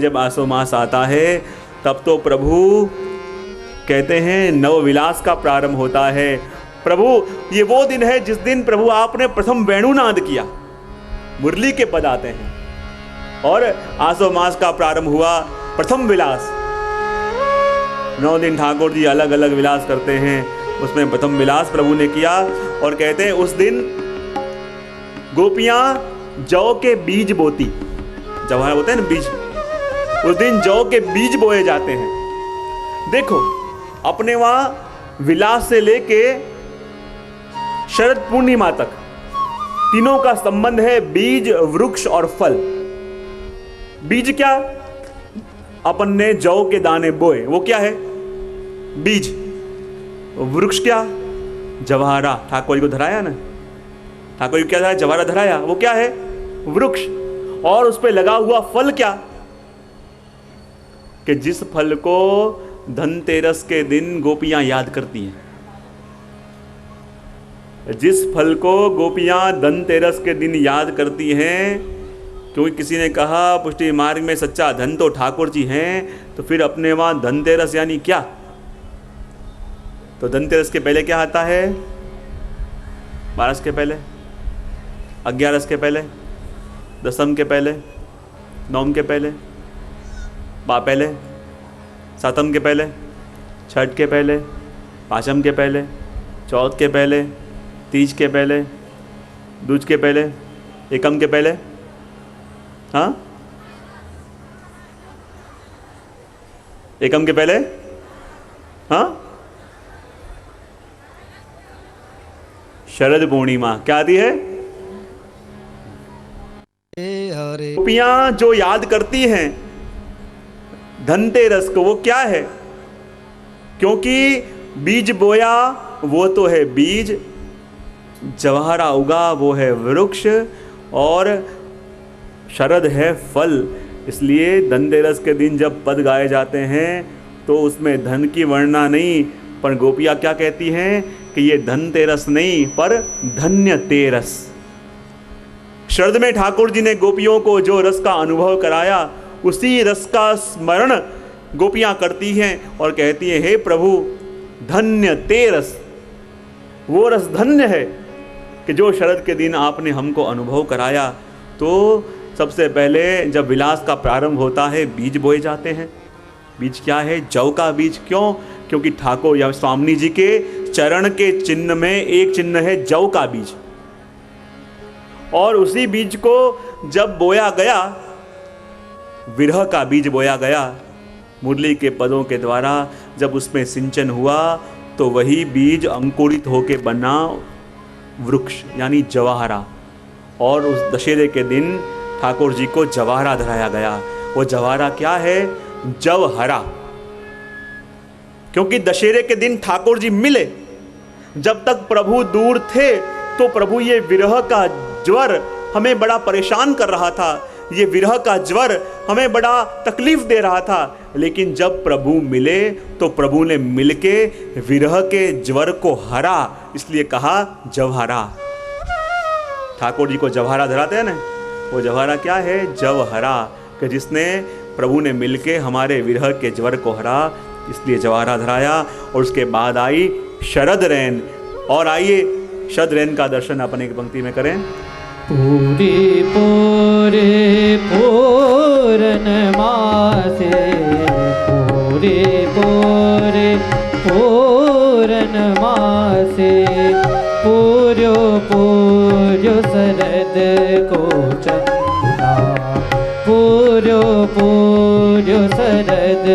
जब आसो मास आता है तब तो प्रभु कहते हैं नव विलास का प्रारंभ होता है। प्रभु ये वो दिन है जिस दिन प्रभु आपने प्रथम वेणुनाद किया, मुरली के पद आते हैं और आसो मास का प्रारंभ हुआ प्रथम विलास। 9 दिन ठाकुर जी अलग अलग विलास करते हैं, उसमें प्रथम विलास प्रभु ने किया और कहते हैं उस दिन गोपियां जौ के बीज बोती, जवाहर बोते हैं ना बीज, उस दिन जौ के बीज बोए जाते हैं। देखो अपने वहां विलास से लेके शरद पूर्णिमा तक तीनों का संबंध है बीज, वृक्ष और फल। बीज क्या? अपन ने जौ के दाने बोए, वो क्या है? बीज। वृक्ष क्या? जवाहरा, ठाकुर जी को धराया ना, ठाकुर जी क्या था? जवाहरा धराया, वो क्या है? वृक्ष। और उस पे लगा हुआ फल क्या? कि जिस फल को धनतेरस के दिन गोपियां याद करती हैं, जिस फल को गोपियां धनतेरस के दिन याद करती हैं, क्योंकि किसी ने कहा पुष्टि मार्ग में सच्चा धन तो ठाकुर जी हैं, तो फिर अपने वहां धनतेरस यानी क्या? तो धनतेरस के पहले क्या आता है? 12 के पहले, 11 के पहले, दसम के पहले, नवम के पहले, पहले, सातम के पहले, छठ के पहले, पाँचम के पहले, चौथ के पहले, तीज के पहले, दूज के पहले, एकम के पहले, हाँ एकम के पहले, हाँ शरद पूर्णिमा क्या आती है? गोपियां जो याद करती हैं धनतेरस को, वो क्या है? क्योंकि बीज बोया वो तो है बीज, जवाहरा उगा वो है वृक्ष, और शरद है फल। इसलिए धनतेरस के दिन जब पद गाए जाते हैं तो उसमें धन की वर्णना नहीं, पर गोपियां क्या कहती हैं कि ये धनतेरस नहीं पर धन्य तेरस। शरद में ठाकुर जी ने गोपियों को जो रस का अनुभव कराया, उसी रस का स्मरण गोपियां करती हैं और कहती हैं हे प्रभु धन्य तेरस, वो रस धन्य है कि जो शरद के दिन आपने हमको अनुभव कराया। तो सबसे पहले जब विलास का प्रारंभ होता है बीज बोए जाते हैं। बीज क्या है? जौ का बीज। क्यों? क्योंकि ठाकुर या स्वामी जी के चरण के चिन्ह में एक चिन्ह है जौ का बीज, और उसी बीज को जब बोया गया, विरह का बीज बोया गया, मुरली के पदों के द्वारा जब उसमें सिंचन हुआ तो वही बीज अंकुरित होके बना वृक्ष यानी जवाहरा। और उस दशहरे के दिन ठाकुर जी को जवाहरा धराया गया। वो जवाहरा क्या है? जवहरा। क्योंकि दशहरे के दिन ठाकुर जी मिले। जब तक प्रभु दूर थे तो प्रभु ये विरह का ज्वर हमें बड़ा परेशान कर रहा था, ये विरह का ज्वर हमें बड़ा तकलीफ दे रहा था। लेकिन जब प्रभु मिले तो प्रभु ने मिलके विरह के ज्वर को हरा, इसलिए कहा जवहरा। ठाकुर जी को जवहरा धराते हैं ना, वो जवहरा क्या है? जवहरा, कि जिसने प्रभु ने मिलके हमारे विरह के ज्वर को हरा, इसलिए जवहरा धराया। और उसके बाद आई शरद रैन। और आइए शरद रैन का दर्शन अपन एक पंक्ति में करें। पूरी पूरे पूरन मासे, पूरी पूरे पूरन मासे, पूर्यो पूर्यो शरद को चंदा, पूर्यो पूर्यो शरद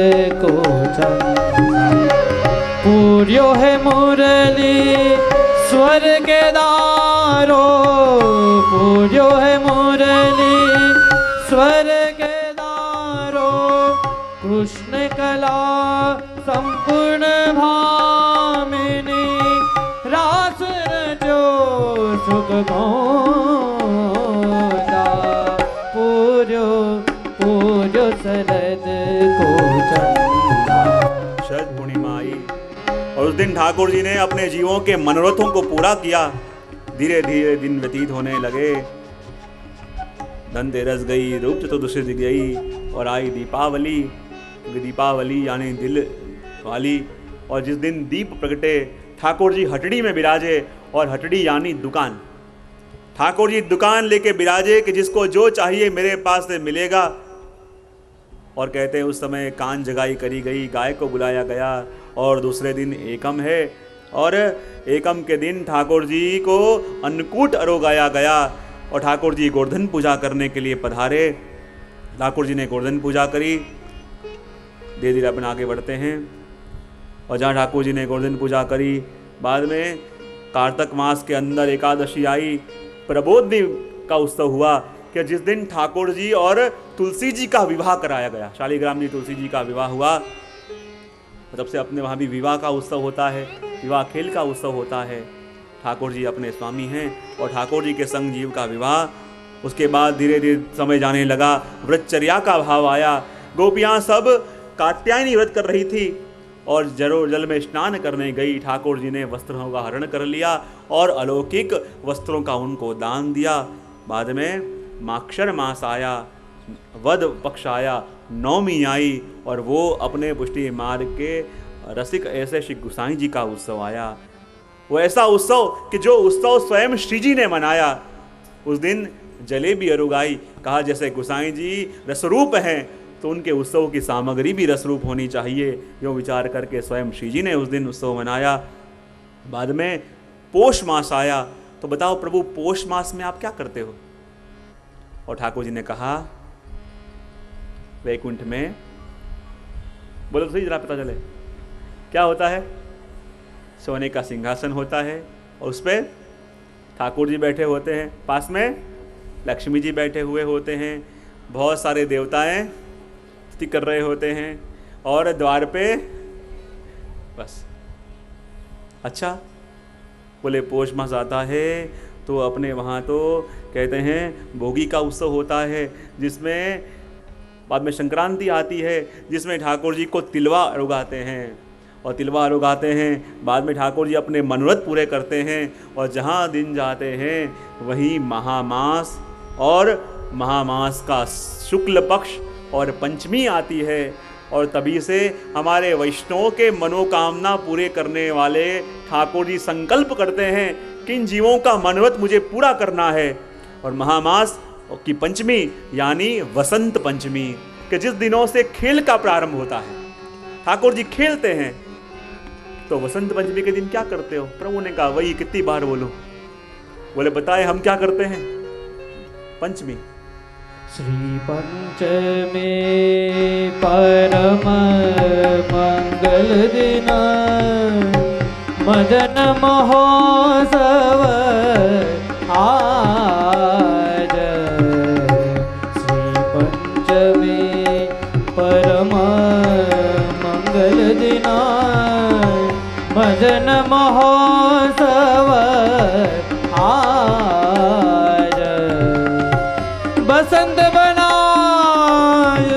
को चंदा, पूर्यो है मुरली स्वर्ग दारो, पूर्यो है मुरली स्वर्ग दारो, कृष्ण कला संपूर्ण भामिनी, रास जो सुख गौदा, पूर्यो पूर्यो शरद को चंदा। शरद पूर्णिमा आई और उस दिन ठाकुर जी ने अपने जीवों के मनोरथों को पूरा किया। धीरे धीरे दिन व्यतीत होने लगे। धनतेरस गई, रूप चतुर्दशी गई और आई दीपावली, दीपावली यानी दिल वाली। और जिस दिन दीप प्रगटे, ठाकुर जी हटड़ी में बिराजे, और हटड़ी यानी दुकान। ठाकुर जी दुकान लेके बिराजे कि जिसको जो चाहिए मेरे पास से मिलेगा। और कहते हैं उस समय कान जगाई करी गई, गाय को बुलाया गया, और दूसरे दिन एकम है, और एकम के दिन ठाकुर जी को अन्नकूट अरोगाया गया, और ठाकुर जी गोवर्धन पूजा करने के लिए पधारे। ठाकुर जी ने गोवर्धन पूजा करी। धीरे धीरे अपन आगे बढ़ते हैं, और जहाँ ठाकुर जी ने गोवर्धन पूजा करी, बाद में कार्तक मास के अंदर एकादशी आई, प्रबोधनी का उत्सव हुआ कि जिस दिन ठाकुर जी और तुलसी जी का विवाह कराया गया। शालिग्राम जी तुलसी जी का विवाह हुआ, तब से अपने वहाँ भी विवाह का उत्सव होता है, विवाह खेल का उत्सव होता है। ठाकुर जी अपने स्वामी हैं और ठाकुर जी के संग जीव का विवाह। उसके बाद धीरे धीरे समय जाने लगा, व्रतचर्या का भाव आया। गोपियाँ सब कात्यायनी व्रत कर रही थी और जल में स्नान करने गई। ठाकुर जी ने वस्त्रों का हरण कर लिया और अलौकिक वस्त्रों का उनको दान दिया। बाद में माक्षर मास आया, वद पक्ष आया, नवमी आई, और वो अपने पुष्टि मार्ग के रसिक ऐसे श्री गुसाई जी का उत्सव आया। वो ऐसा उत्सव कि जो उत्सव स्वयं श्री जी ने मनाया। उस दिन जलेबी अरुगाई। कहा जैसे गुसाई जी रसरूप हैं तो उनके उत्सव की सामग्री भी रसरूप होनी चाहिए। यो विचार करके स्वयं श्री जी ने उस दिन उत्सव मनाया। बाद में पोष मास आया। तो बताओ प्रभु, पोष मास में आप क्या करते हो? और ठाकुर जी ने कहा वैकुंठ में, बोलो तो सही जरा पता चले क्या होता है। सोने का सिंहासन होता है और उस पर ठाकुर जी बैठे होते हैं, पास में लक्ष्मी जी बैठे हुए होते हैं, बहुत सारे देवताएं स्तुति कर रहे होते हैं, और द्वार पे बस। अच्छा, बोले पोष मास आता है तो अपने वहाँ तो कहते हैं भोगी का उत्सव होता है, जिसमें बाद में संक्रांति आती है, जिसमें ठाकुर जी को तिलवा अरुगाते हैं और तिलवा अरुगाते हैं। बाद में ठाकुर जी अपने मनोरथ पूरे करते हैं और जहाँ दिन जाते हैं वहीं महामास, और महामास का शुक्ल पक्ष और पंचमी आती है। और तभी से हमारे वैष्णवों के मनोकामना पूरे करने वाले ठाकुर जी संकल्प करते हैं किन जीवों का मनोरथ मुझे पूरा करना है। और महामास की पंचमी यानी वसंत पंचमी, कि जिस दिनों से खेल का प्रारंभ होता है, ठाकुर जी खेलते हैं। तो वसंत पंचमी के दिन क्या करते हो? प्रभु ने कहा वही कितनी बार बोलो। बोले बताए हम क्या करते हैं पंचमी। श्री पंचमी परम मंगल दिन, मदन महोत्सव आज। श्री पंचमी परम मंगल दिन, मदन महोत्सव आज। बसंत बनाए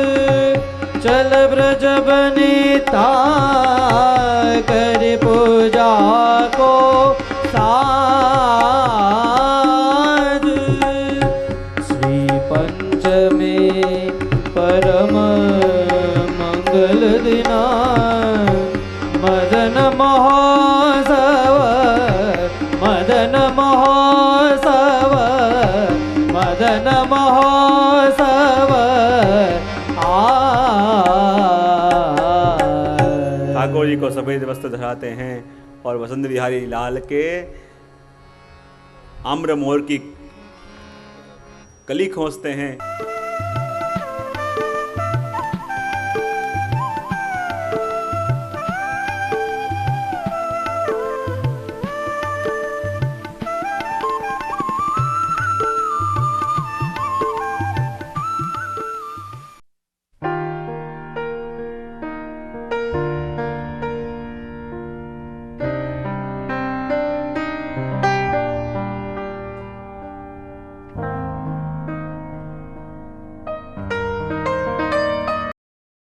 चल ब्रज बनीता, कर पूजा को साज। श्री पंचमी परम मंगल दिना, मदन महोत्सव, मदन महोत्सव, मदन महोत्सव ठाकुर जी को सफेद वस्त्र धराते हैं और वसंत बिहारी लाल के आम्र मोर की कली खोसते हैं।